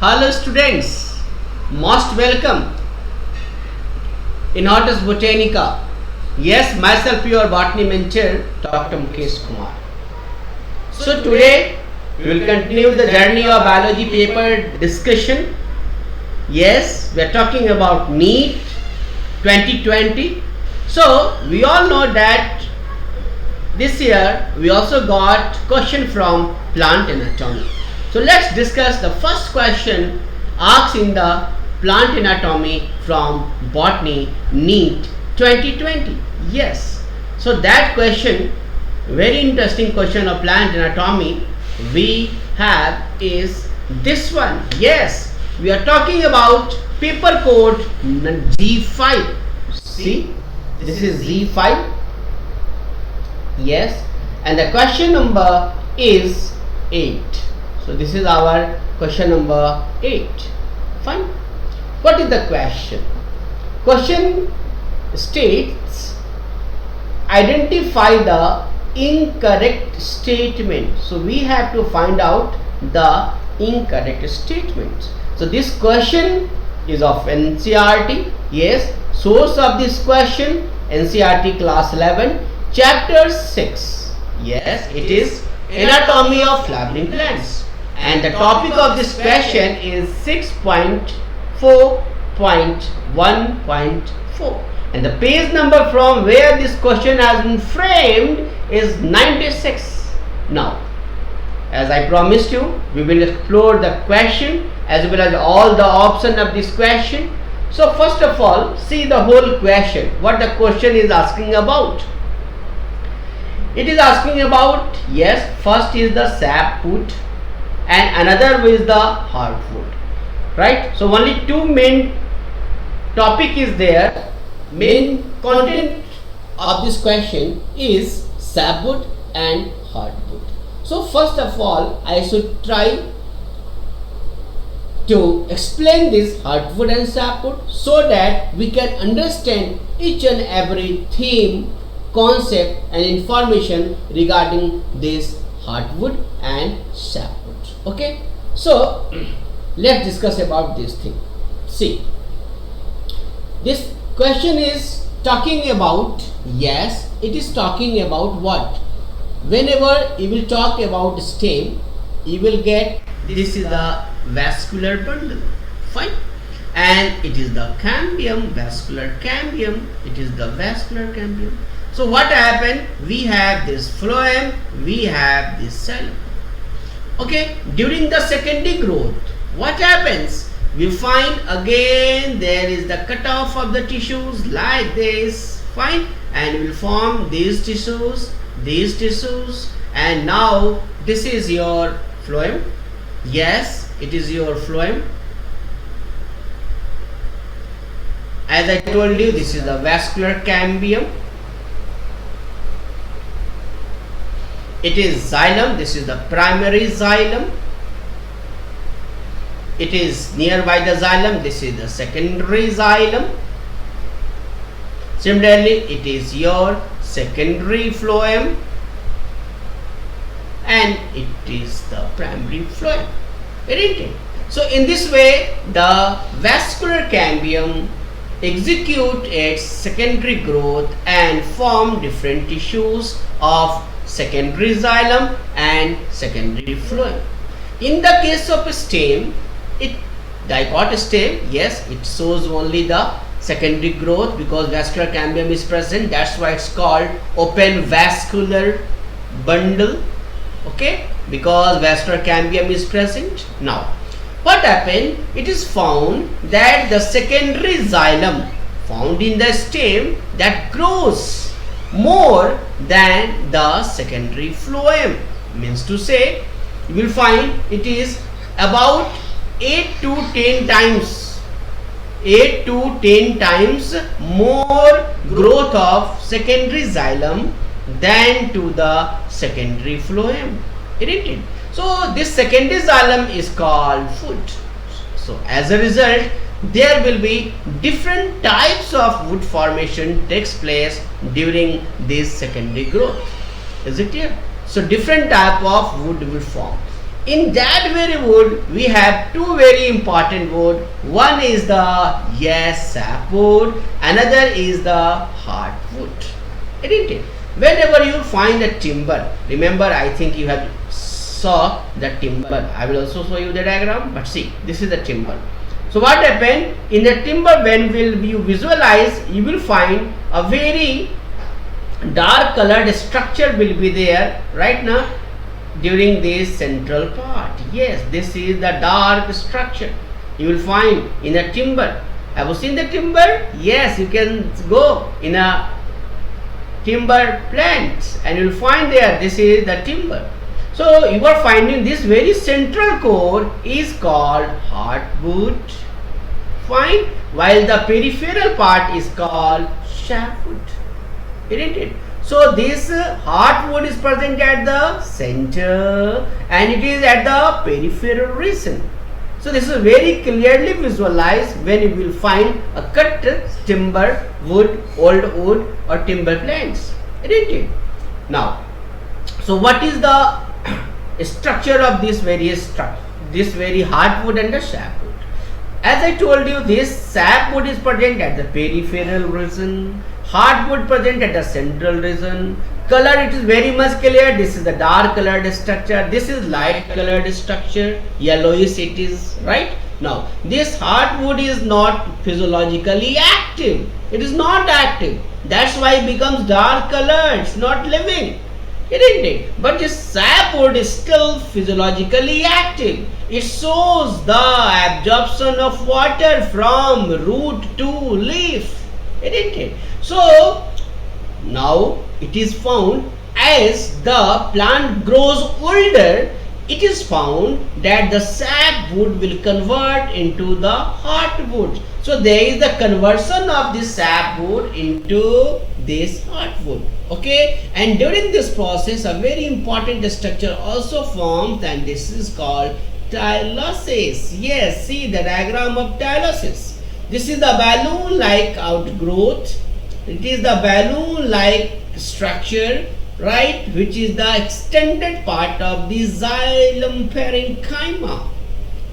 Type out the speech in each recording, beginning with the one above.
Hello students, most welcome in Hortus Botanica. Yes, myself your botany mentor Dr. Mukesh Kumar. So today we will continue the journey of biology paper discussion. Yes, we are talking about NEET 2020. So we all know that this year we also got question from plant anatomy. So let's discuss the first question asked in the plant anatomy from botany NEET 2020. Yes, so that question, very interesting question of plant anatomy we have is this one. Yes, we are talking about paper code Z5. See, this is Z5. Yes, and the question number is 8. So this is our question number 8. Fine. What is the question? Question states identify the incorrect statement. So we have to find out the incorrect statement. So this question is of NCERT. Yes, source of this question NCERT class 11 chapter 6. Yes, it is anatomy of flowering plants. And the topic of this question is 6.4.1.4 and the page number from where this question has been framed is 96. Now, as I promised you, we will explore the question as well as all the options of this question. So first of all, see the whole question, what the question is asking about. It is asking about, yes, first is the sapwood and another is the hardwood, right? So only two main topic is there. Main content of this question is sapwood and hardwood. So first of all, I should try to explain this hardwood and sapwood so that we can understand each and every theme, concept and information regarding this hardwood and sapwood. Okay, so let's discuss about this thing. See, this question is talking about, yes, it is talking about what? Whenever you will talk about stem, you will get this is the vascular bundle. Fine. And it is the cambium, vascular cambium. It is the vascular cambium. So what happened? We have this phloem, we have this xylem. Okay, during the secondary growth, what happens? We find again there is the cutoff of the tissues like this, fine, and will form these tissues, and now this is your phloem. Yes, it is your phloem. As I told you, this is the vascular cambium. It is xylem. This is the primary xylem. It is nearby the xylem. This is the secondary xylem. Similarly, it is your secondary phloem and it is the primary phloem. Isn't it? So in this way, the vascular cambium execute its secondary growth and form different tissues of secondary xylem and secondary phloem. In the case of a stem, it dicot stem, yes, it shows only the secondary growth because vascular cambium is present. That's why it's called open vascular bundle. Okay, because vascular cambium is present. Now, what happened? It is found that the secondary xylem found in the stem that grows more than the secondary phloem. Means to say, you will find it is about 8 to 10 times more growth of secondary xylem than to the secondary phloem. Isn't it? So this secondary xylem is called food. So as a result, there will be different types of wood formation takes place during this secondary growth. Is it clear? So different type of wood will form. In that very wood, we have two very important wood. One is the sapwood, another is the hardwood. Isn't it? Whenever you find a timber, remember I think you have saw the timber. I will also show you the diagram, but see, this is the timber. So what happened in the timber, when will you visualize, you will find a very dark colored structure will be there right now during this central part. Yes, this is the dark structure you will find in a timber. Have you seen the timber? Yes, you can go in a timber plant and you will find there this is the timber. So you are finding this very central core is called hardwood, fine, while the peripheral part is called sapwood, isn't it? So this hardwood is present at the center and it is at the peripheral region. So this is very clearly visualized when you will find a cut timber, wood, old wood or timber plants, isn't it? Now, so what is the structure of this very hardwood and the sapwood? As I told you, this sapwood is present at the peripheral region, hardwood present at the central region. Color, it is very much clear. This is the dark colored structure. This is light colored structure. Yellowish it is, right? Now, this hardwood is not physiologically active. It is not active. That's why it becomes dark colored. It's not living, isn't it? But this sapwood is still physiologically active. It shows the absorption of water from root to leaf, isn't it? So now it is found as the plant grows older, it is found that the sapwood will convert into the hardwood. So there is the conversion of this sapwood into this hardwood. Okay, and during this process a very important structure also forms and this is called tillosis. Yes, see the diagram of tillosis. This is the balloon like outgrowth. It is the balloon like structure, right, which is the extended part of the xylem parenchyma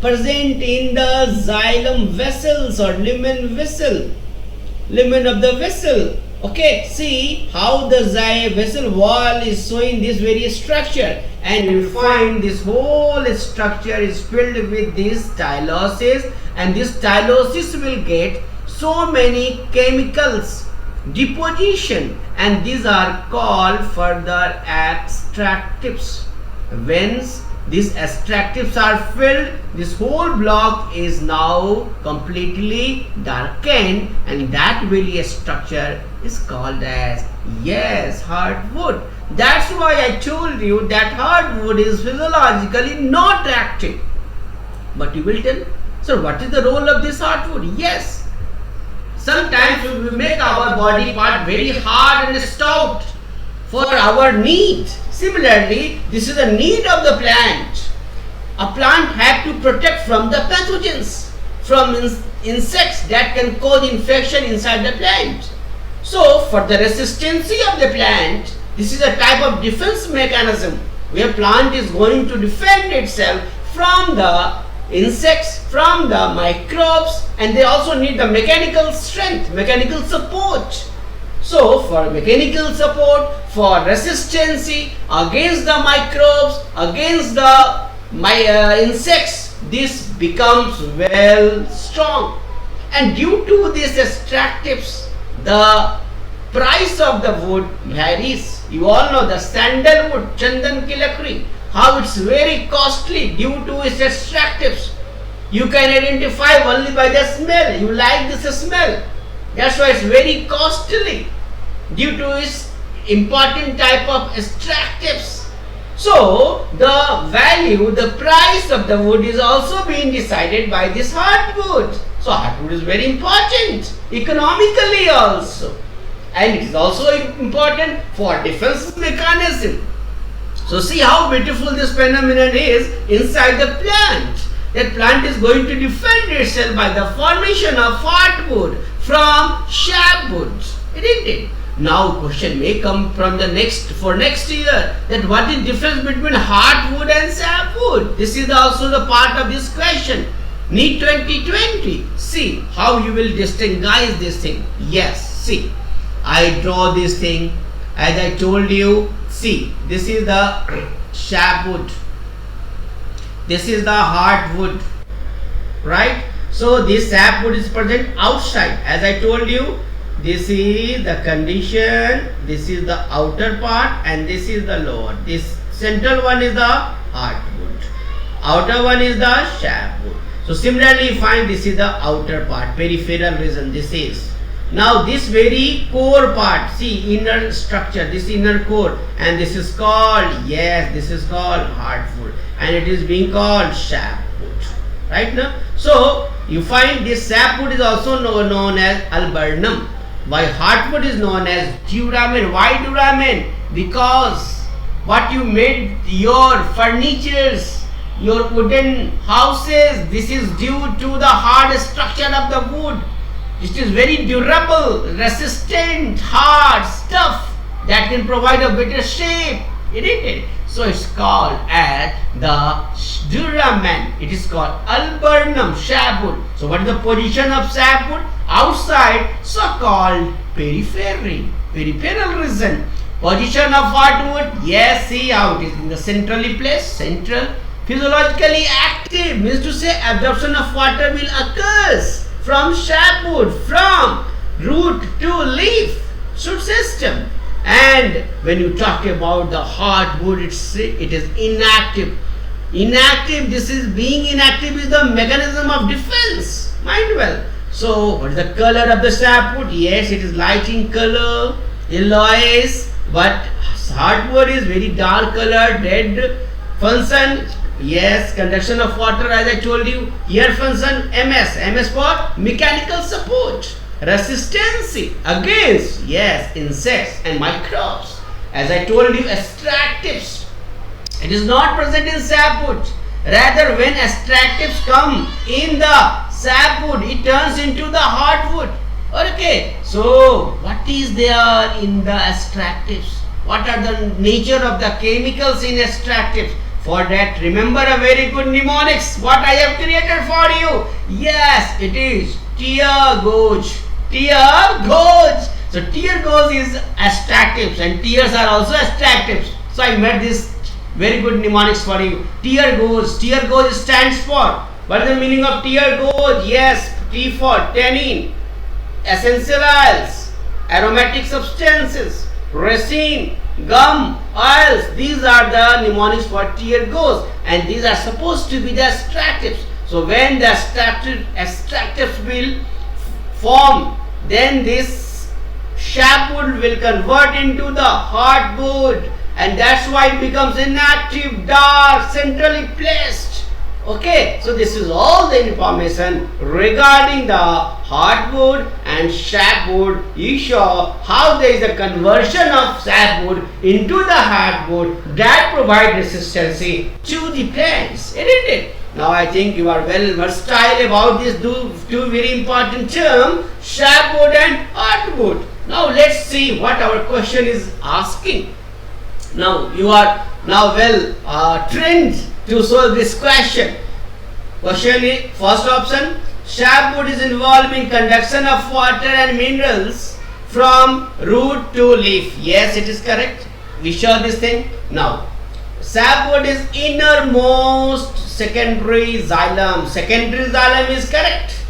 present in the xylem vessels or lumen of the vessel. Okay, see how the vessel wall is showing this very structure, and you will find this whole structure is filled with this tillosis, and this tillosis will get so many chemicals deposition, and these are called further extractives. When these extractives are filled, this whole block is now completely darkened, and that very structure is called as hardwood. That's why I told you that hardwood is physiologically not active. But you will tell, so what is the role of this hardwood? Yes, sometimes we make our body part very hard and stout for our need. Similarly, this is the need of the plant. A plant has to protect from the pathogens, from insects that can cause infection inside the plant. So, for the resistance of the plant, this is a type of defense mechanism where plant is going to defend itself from the insects, from the microbes, and they also need the mechanical strength, mechanical support. So for mechanical support, for resistance against the microbes, against the insects, this becomes well strong. And due to these extractives, the price of the wood varies. You all know the sandalwood, chandan ki lakdi, how it's very costly due to its extractives. You can identify only by the smell. You like this smell. That's why it's very costly due to its important type of extractives. So the value, the price of the wood is also being decided by this hardwood. So hardwood is very important economically also, and it is also important for defense mechanism. So see how beautiful this phenomenon is inside the plant. That plant is going to defend itself by the formation of hardwood from sapwood, isn't it? Now question may come from the next year, that what is difference between hardwood and sapwood? This is also the part of this question. NEET 2020. See how you will distinguish this thing. Yes, see, I draw this thing as I told you. See, this is the sapwood. This is the hardwood, right? So this sapwood is present outside. As I told you, this is the condition, this is the outer part, and this is the lower. This central one is the hardwood, outer one is the sapwood. So similarly, find this is the outer part, peripheral region. This is now this very core part. See, inner structure, this inner core, and this is called, yes, this is called hardwood, and it is being called sapwood, right? Now, so you find this sapwood is also known as alburnum. Why hardwood is known as duramen? Why duramen? Because what you made your furnitures, your wooden houses, this is due to the hard structure of the wood. It is very durable, resistant, hard stuff that can provide a better shape, isn't it? So it's called as the duramen. It is called alburnum, sapwood. So what is the position of sapwood? Outside, so called periphery, peripheral region. Position of hardwood, yes, see how it is in the centrally placed, central. Physiologically active means to say absorption of water will occurs from sapwood, from root to leaf shoot system. And when you talk about the hardwood, it is inactive. Inactive, this is being inactive is the mechanism of defense. Mind well. So what is the color of the sapwood? Yes, it is light in color, yellowish, but hardwood is very dark color, red. Function, yes, conduction of water, as I told you. Here function MS. MS for mechanical support. Resistance against, yes, insects and microbes. As I told you, extractives. It is not present in sapwood. Rather, when extractives come in the sapwood, it turns into the hardwood. Okay, so what is there in the extractives? What are the nature of the chemicals in extractives? For that, remember a very good mnemonics what I have created for you. Yes, it is tear gauge. Tear gauge. So tear gauge is extractives and tears are also extractives. So I made this very good mnemonics for you. Tear gauge. Tear gauge stands for. What is the meaning of tear gauge? Yes, T for tannin, essential oils, aromatic substances, resin, gum, oils. These are the mnemonics for tear gauge, and these are supposed to be the extractives. So when the extractives will form, then this sapwood will convert into the hardwood, and that's why it becomes inactive, dark, centrally placed. Okay, so this is all the information regarding the hardwood and sapwood. You saw how there is a conversion of sapwood into the hardwood that provide resistance to the plants, isn't it? Now I think you are well versatile about these two very important terms, sapwood and hardwood. Now let's see what our question is asking. Now you are now well trained to solve this question. Question is, first option, sapwood is involved in conduction of water and minerals from root to leaf. Yes, it is correct. We saw this thing. Now, sapwood is innermost secondary xylem. Secondary xylem is correct.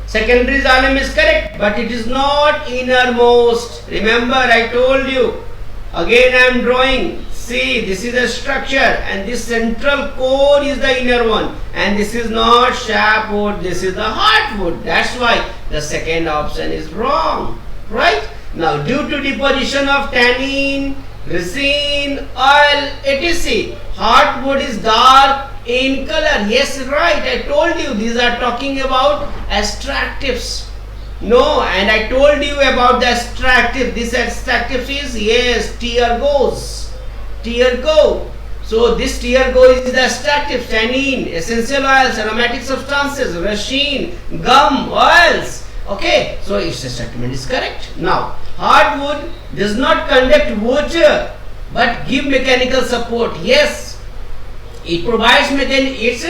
Secondary xylem is correct, but it is not innermost. Remember, I told you. Again, I am drawing. See, this is a structure, and this central core is the inner one, and this is not sapwood, this is the hardwood. That's why the second option is wrong, right? Now, due to deposition of tannin, resin, oil, etc., hardwood is dark in color. Yes, right, I told you these are talking about extractives. No, and I told you about the extractive. This extractive is, yes, tear gauze. Tear gauze. So this tear gauze is the extractive, tannin, essential oils, aromatic substances, resin, gum, oils. Okay, so its statement is correct. Now, hardwood does not conduct water but give mechanical support. Yes, it provides its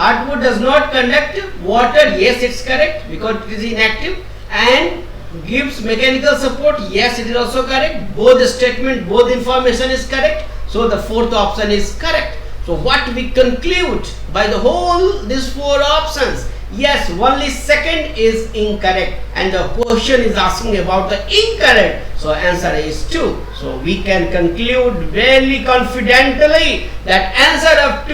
hardwood does not conduct water. Yes, it's correct because it is inactive, and gives mechanical support. Yes, it is also correct. Both the statement, both information is correct. So the fourth option is correct. So what we conclude by the whole these four options? Yes, only second is incorrect, and the question is asking about the incorrect. So answer is 2. So we can conclude very confidently that answer of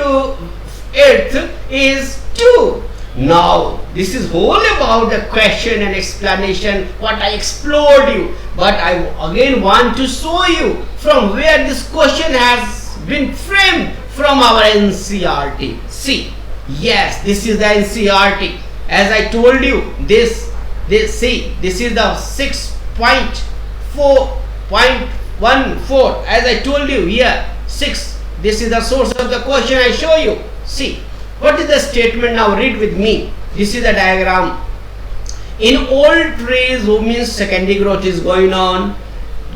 8th is 2. Now this is whole about the question and explanation what I explored you, but I again want to show you from where this question has been framed from our NCERT. See, yes, this is the NCERT. As I told you, this see, this is the 6.4.14. As I told you here, 6. This is the source of the question I show you. See, what is the statement now? Read with me. This is the diagram. In old trees, means secondary growth is going on.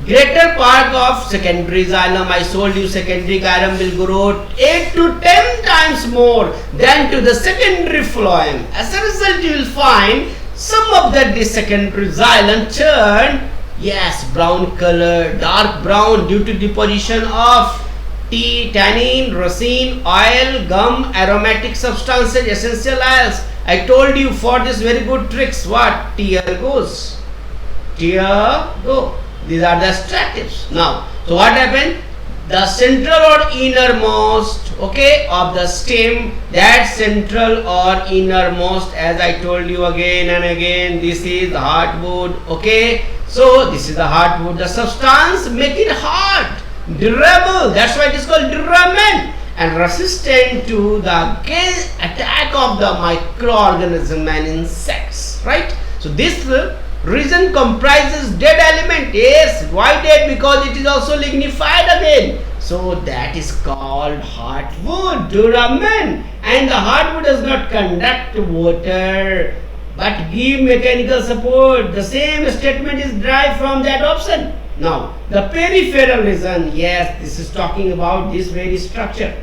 Greater part of secondary xylem, I told you secondary xylem will grow 8 to 10 times more than to the secondary phloem. As a result, you will find some of that the secondary xylem turn, yes, brown color, dark brown due to deposition of tea, tannin, resin, oil, gum, aromatic substances, essential oils. I told you for this very good tricks what? Tear goes. Tear go. These are the extractives. Now, so what happened? The central or innermost, okay, of the stem, that central or innermost, as I told you again and again, this is the hardwood, okay. So this is the hardwood. The substance make it hard, durable. That's why it is called duramen, and resistant to the attack of the microorganism and insects. Right. So this region comprises dead element. Yes, why dead? Because it is also lignified again. So that is called hardwood, duramen. And the hardwood does not conduct water but give mechanical support. The same statement is derived from that option. Now, the peripheral region, yes, this is talking about this very structure.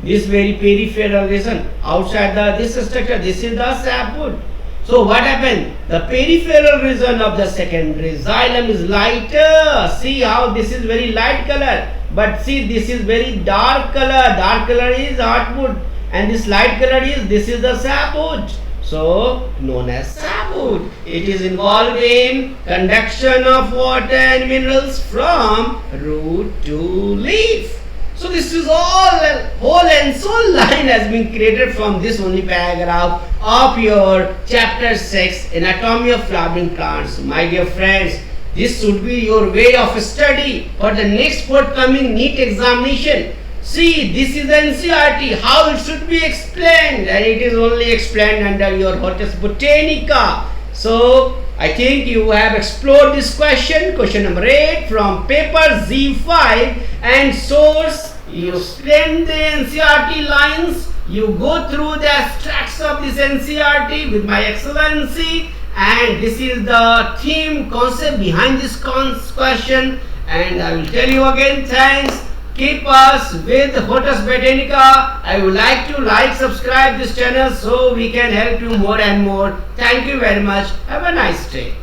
This very peripheral region outside this structure, this is the sapwood. So what happened? The peripheral region of the secondary xylem is lighter. See how this is very light color. But see, this is very dark color. Dark color is hardwood. And this light color is, this is the sapwood. So known as sapwood. It is involved in conduction of water and minerals from root to leaf. So this is all whole and soul line has been created from this only paragraph of your chapter 6 anatomy of flowering plants. My dear friends, this should be your way of study for the next forthcoming NEET examination. See, this is NCERT, how it should be explained, and it is only explained under your Hortus Botanica. So I think you have explored this question number 8 from paper Z5, and source, you explain the NCERT lines, you go through the extracts of this NCERT with my excellency, and this is the theme concept behind this question, and I will tell you again, thanks. Keep us with Hortus Botanica. I would like to subscribe this channel so we can help you more and more. Thank you very much. Have a nice day.